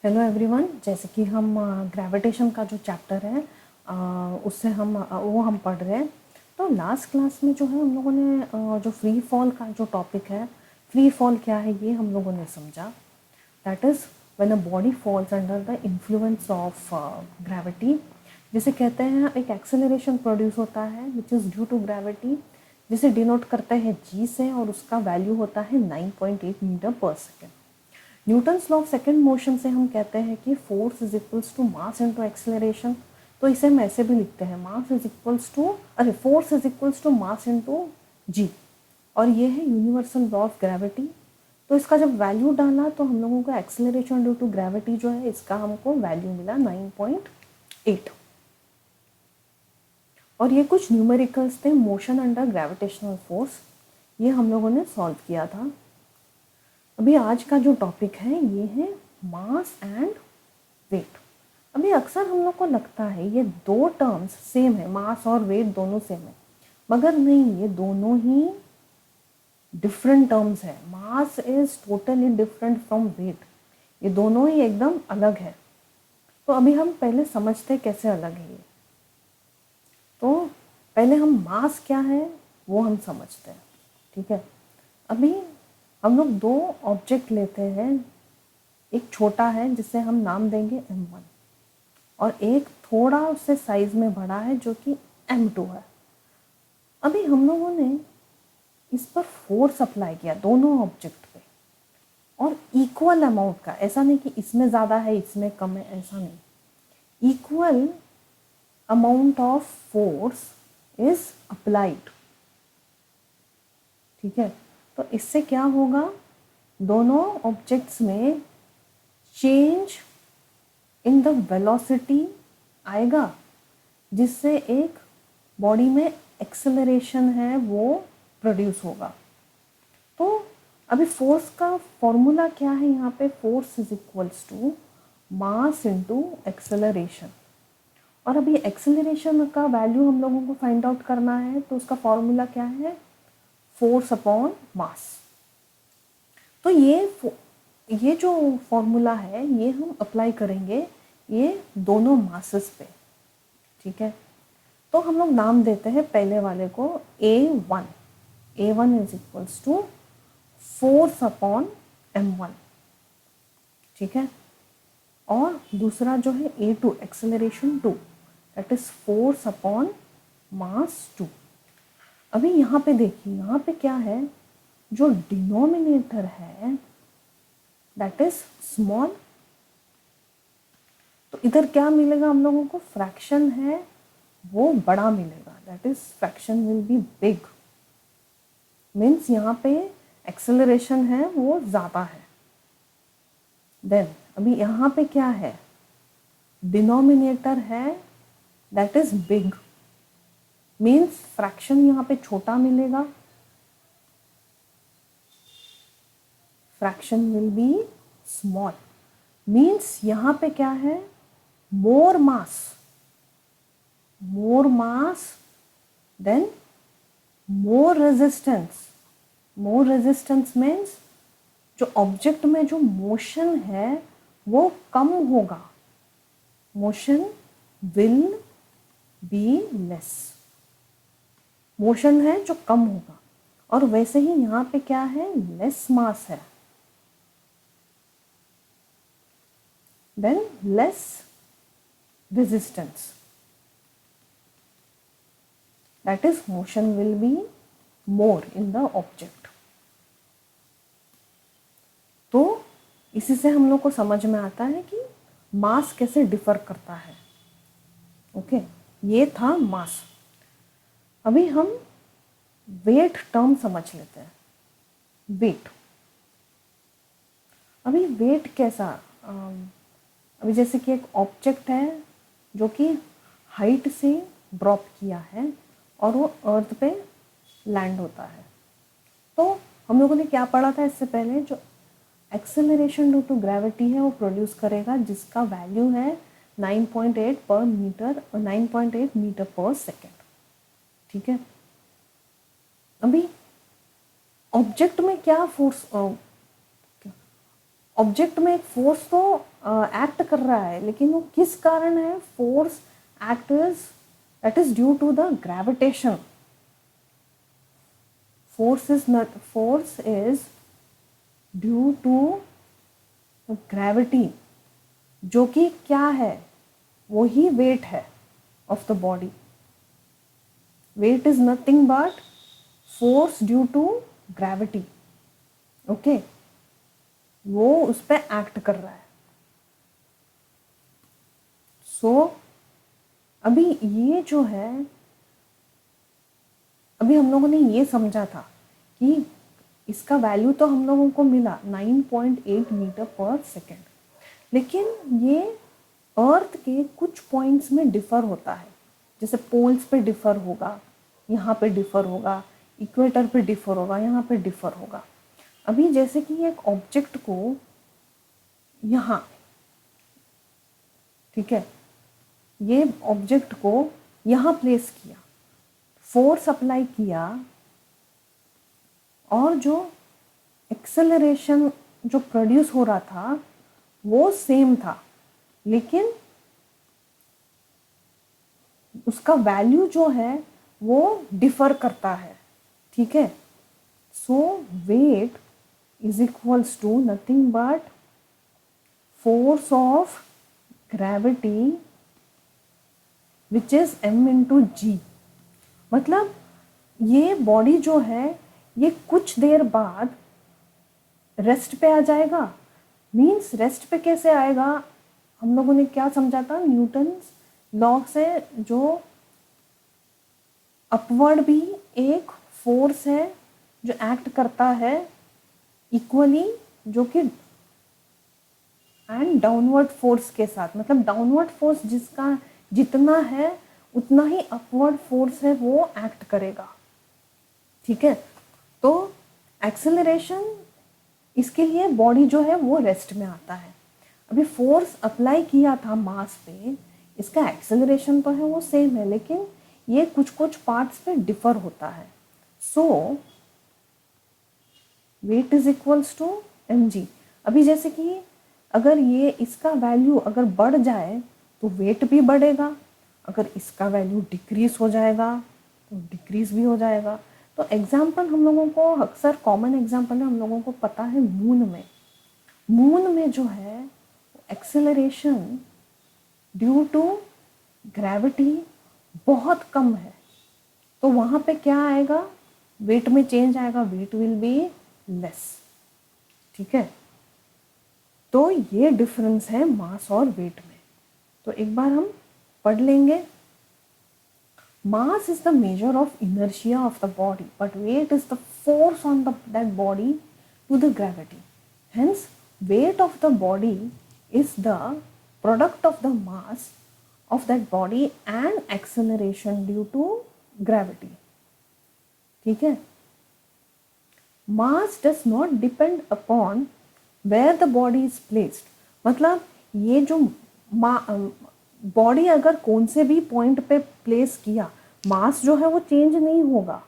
Hello everyone. जैसे कि हम ग्रेविटेशन का जो चैप्टर है उससे हम पढ़ रहे हैं। तो लास्ट क्लास में जो है हम लोगों ने जो फ्री फॉल का जो टॉपिक है, फ्री फॉल क्या है ये हम लोगों ने समझा। That is when a body falls under the influence of gravity, जिसे कहते हैं एक एक्सेलरेशन प्रोड्यूस होता है which is due to gravity, जिसे डिनोट करते हैं जी से, और उसका वैल्यू होता है 9.8 metre per second. Newton's law of second motion से हम कहते हैं कि force is equals to mass into acceleration. तो इसे हम ऐसे भी लिखते हैं, mass is equals to force is equals to mass into G, और ये है यूनिवर्सल लॉ ऑफ ग्रेविटी। तो इसका जब वैल्यू डाला तो हम लोगों का एक्सेलरेशन ड्यू टू ग्रेविटी जो है इसका हमको वैल्यू मिला 9.8। और ये कुछ न्यूमेरिकल्स थे, मोशन अंडर ग्रेविटेशनल फोर्स, ये हम लोगों ने सॉल्व किया था। अभी आज का जो टॉपिक है ये है मास एंड वेट। अभी अक्सर हम लोग को लगता है ये दो टर्म्स सेम है, मास और वेट दोनों सेम है, मगर नहीं, ये दोनों ही डिफरेंट टर्म्स है। Mass is totally different from weight, ये दोनों ही एकदम अलग है। तो अभी हम पहले समझते कैसे अलग है ये। तो पहले हम मास क्या है वो हम समझते हैं, ठीक है। अभी हम लोग दो ऑब्जेक्ट लेते हैं, एक छोटा है जिसे हम नाम देंगे m1, और एक थोड़ा उससे साइज में बड़ा है जो कि m2 है। अभी हम लोगों ने इस पर फोर्स अप्लाई किया दोनों ऑब्जेक्ट पे, और इक्वल अमाउंट का, ऐसा नहीं कि इसमें ज़्यादा है इसमें कम है, ऐसा नहीं, equal amount of force is applied, ठीक है। तो इससे क्या होगा, दोनों ऑब्जेक्ट्स में चेंज इन द वेलोसिटी आएगा, जिससे एक बॉडी में एक्सेलरेशन है वो प्रोड्यूस होगा। तो अभी फोर्स का फॉर्मूला क्या है यहाँ पे, force is equals to mass into acceleration. और अभी एक्सेलरेशन का वैल्यू हम लोगों को फाइंड आउट करना है, तो उसका फॉर्मूला क्या है, फोर्स अपॉन मास। तो ये जो फॉर्मूला है ये हम अप्लाई करेंगे ये दोनों मासेस पे, ठीक है। तो हम लोग नाम देते हैं पहले वाले को A1। A1 is equals to force upon m1, ठीक है। और दूसरा जो है A2 acceleration 2, that is force upon mass 2। अभी यहाँ पे देखिए, यहाँ पे क्या है, जो डिनोमिनेटर है दैट इज स्मॉल, तो इधर क्या मिलेगा हम लोगों को, फ्रैक्शन है वो बड़ा मिलेगा, that is fraction will B big. Means यहाँ पे एक्सेलरेशन है वो ज़्यादा है। देन अभी यहाँ पे क्या है, डिनोमिनेटर है that is big, means fraction यहाँ पे छोटा मिलेगा, fraction will be small. Means यहाँ पे क्या है, more mass then more resistance. More resistance means जो ऑब्जेक्ट में जो मोशन है वो कम होगा, motion will be less, motion है जो कम होगा। और वैसे ही यहाँ पे क्या है, लेस मास है, than less resistance, that is motion will be more in the object. तो इसी से हम लोग को समझ में आता है कि मास कैसे डिफर करता है। ओके, ये था मास। अभी हम वेट टर्म समझ लेते हैं। वेट, अभी वेट कैसा, अभी जैसे कि एक ऑब्जेक्ट है जो कि हाइट से ड्रॉप किया है और वो अर्थ पे लैंड होता है। तो हम लोगों ने क्या पढ़ा था इससे पहले, जो एक्सेलरेशन ड्यू टू ग्रेविटी है वो प्रोड्यूस करेगा, जिसका वैल्यू है 9.8 मीटर पर सेकेंड, ठीक है। अभी ऑब्जेक्ट में क्या फोर्स, ऑब्जेक्ट में एक फोर्स तो एक्ट कर रहा है, लेकिन वो किस कारण है? Force act is that is due to the gravitation. Force is due to gravity, जो कि क्या है? वो ही वेट है of the body. Weight is nothing but force due to gravity. Okay, वो उस पर एक्ट कर रहा है. सो अभी ये जो है, अभी हम लोगों ने ये समझा था कि इसका वैल्यू तो हम लोगों को मिला 9.8 मीटर पर सेकेंड, लेकिन ये अर्थ के कुछ पॉइंट्स में डिफर होता है. जैसे पोल्स पे डिफर होगा, यहाँ पे डिफर होगा, इक्वेटर पे डिफर होगा, यहाँ पे डिफर होगा. अभी जैसे कि एक ऑब्जेक्ट को यहाँ, ठीक है, ये ऑब्जेक्ट को यहाँ प्लेस किया, फोर्स अप्लाई किया, और जो एक्सेलरेशन जो प्रोड्यूस हो रहा था वो सेम था, लेकिन उसका वैल्यू जो है वो डिफर करता है. ठीक है. So weight is equals to nothing but force of gravity which is m into G. मतलब ये बॉडी जो है ये कुछ देर बाद रेस्ट पे आ जाएगा. मीन्स रेस्ट पे कैसे आएगा? हम लोगों ने क्या समझा था न्यूटन्स लॉ से, जो अपवर्ड भी एक फोर्स है जो एक्ट करता है इक्वली, जो कि एंड डाउनवर्ड फोर्स के साथ. मतलब डाउनवर्ड फोर्स जिसका जितना है उतना ही अपवर्ड फोर्स है वो एक्ट करेगा. ठीक है. तो एक्सेलरेशन, इसके लिए बॉडी जो है वो रेस्ट में आता है. अभी फोर्स अप्लाई किया था मास पे, इसका एक्सेलरेशन तो है वो सेम है, लेकिन ये कुछ कुछ पार्ट्स पे डिफर होता है. So weight is equals to mg. अभी जैसे कि अगर ये इसका वैल्यू अगर बढ़ जाए तो वेट भी बढ़ेगा, अगर इसका वैल्यू डिक्रीज हो जाएगा तो डिक्रीज भी हो जाएगा. तो एग्जाम्पल हम लोगों को अक्सर कॉमन एग्जाम्पल है, हम लोगों को पता है मून में जो है एक्सेलरेशन ड्यू टू ग्रेविटी बहुत कम है. तो वहाँ पे क्या आएगा? वेट में चेंज आएगा, वेट विल बी लेस. ठीक है. तो ये डिफरेंस है मास और वेट में. तो एक बार हम पढ़ लेंगे. Mass is the measure of inertia of the body, but weight is the force on that body to the gravity. Hence, weight of the body is the product of the mass of that body and acceleration due to gravity. ठीक है. Mass does not depend upon where the body is placed. मतलब ये जो body अगर कौन से भी point पे प्लेस किया, मास जो है वो चेंज नहीं होगा,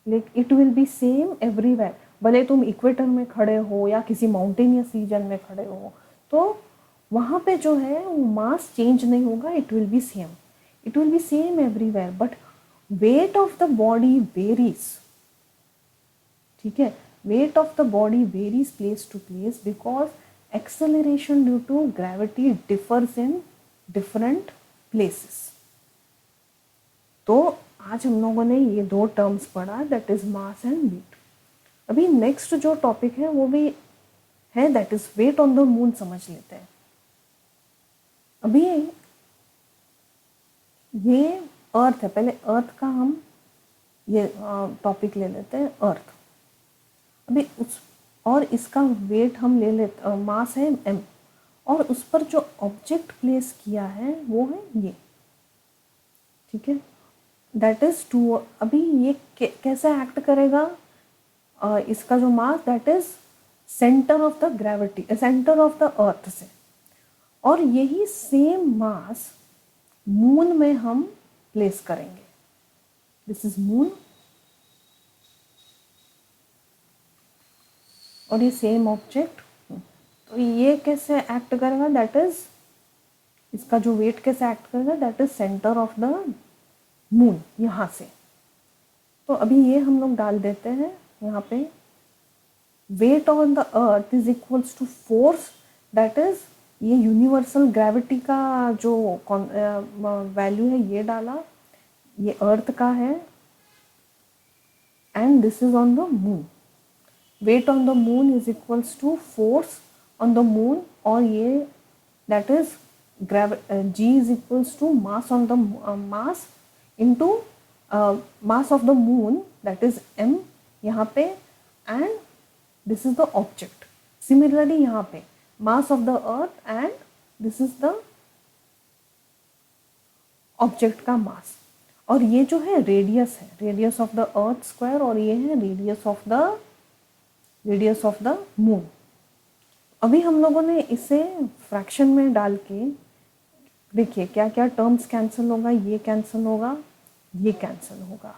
लेकिन it will be same everywhere. भले तुम इक्वेटर में खड़े हो या किसी माउंटेनियस रीजन में खड़े हो, तो वहाँ पे जो है वो मास चेंज नहीं होगा, it will be same everywhere. But weight of the body varies. ठीक है. Weight of the body varies place to place because acceleration due to gravity differs in different places. तो आज हम लोगों ने ये दो टर्म्स पढ़ा, that is mass and weight. अभी नेक्स्ट जो टॉपिक है वो भी है, that is weight on the moon. समझ लेते हैं. अभी ये अर्थ है, पहले अर्थ का हम ये टॉपिक ले लेते हैं, अर्थ. अभी उस और इसका वेट हम ले लेते, मास है m, और उस पर जो ऑब्जेक्ट प्लेस किया है वो है ये. ठीक है. That is 2. अभी ये कैसे एक्ट करेगा? इसका जो mass that is centre of the gravity, centre of the अर्थ से, और यही सेम मास मून में हम प्लेस करेंगे. दिस इज मून, और ये सेम ऑब्जेक्ट. ये कैसे एक्ट करेगा, दैट इज, इसका जो वेट कैसे एक्ट करेगा, that is centre of the moon, यहाँ से। तो अभी ये हम लोग डाल देते हैं यहाँ पे, weight on the earth is equals to force, that is, ये यूनिवर्सल ग्रेविटी का जो वैल्यू है ये डाला, ये अर्थ का है, and this is on the moon. Weight on the moon is equals to force on the moon, और ये that is G is equals to mass on the mass into mass of the moon, that is m यहाँ पे, and this is the object. Similarly यहाँ पे mass of the earth and this is the object का mass, और ये जो है radius है, radius of the earth square, और ये है रेडियस ऑफ द मून। अभी हम लोगों ने इसे फ्रैक्शन में डाल के देखिए क्या क्या टर्म्स कैंसिल होगा, ये कैंसिल होगा, ये कैंसिल होगा,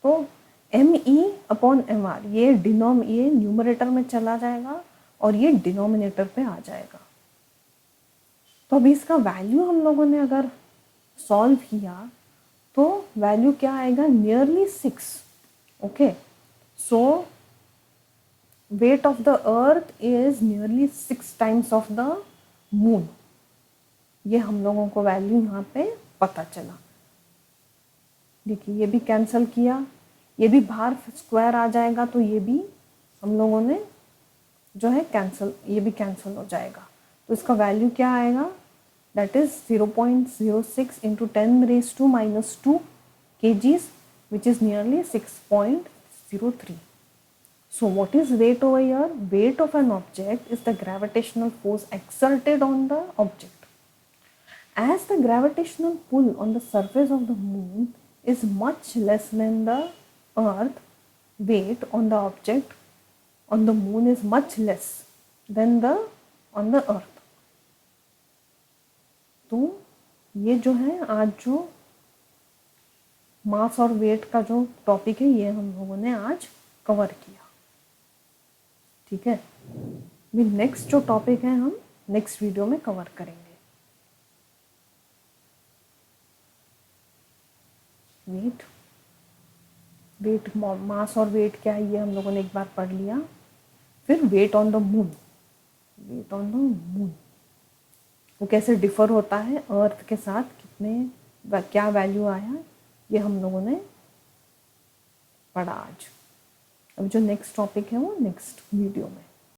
तो M E upon M R, ये ये न्यूमरेटर में चला जाएगा और ये डिनोमिनेटर पे आ जाएगा। तो अभी इसका वैल्यू हम लोगों ने अगर सॉल्व किया तो वैल्यू क्या आएगा, nearly 6। Okay, so wait of the earth is nearly 6 times of the moon. ये हम लोगों को वैल्यू यहाँ पे पता चला। देखिए ये भी कैंसिल किया, ये भी बाहर स्क्वायर आ जाएगा, तो ये भी हम लोगों ने जो है कैंसिल, ये भी कैंसिल हो जाएगा। तो इसका वैल्यू क्या आएगा, that is 0.06 into 10⁻⁻² kgs, which is nearly 6.03. So what is weight over here? Weight of an object is the gravitational force exerted on the object. As the gravitational pull on the surface of the moon is much less than the earth, weight on the object on the moon is much less than the on the earth. तो ये जो है आज जो मास और wait का जो topic है ये हम लोगों ने आज कवर किया। ठीक है, भी नेक्स्ट जो टॉपिक है हम नेक्स्ट वीडियो में कवर करेंगे। वेट मास और वेट क्या है ये हम लोगों ने एक बार पढ़ लिया। फिर weight on the moon, weight on the moon वो कैसे डिफर होता है अर्थ के साथ, कितने क्या वैल्यू आया, ये हम लोगों ने पढ़ा आज। अब जो नेक्स्ट टॉपिक है वो नेक्स्ट वीडियो में।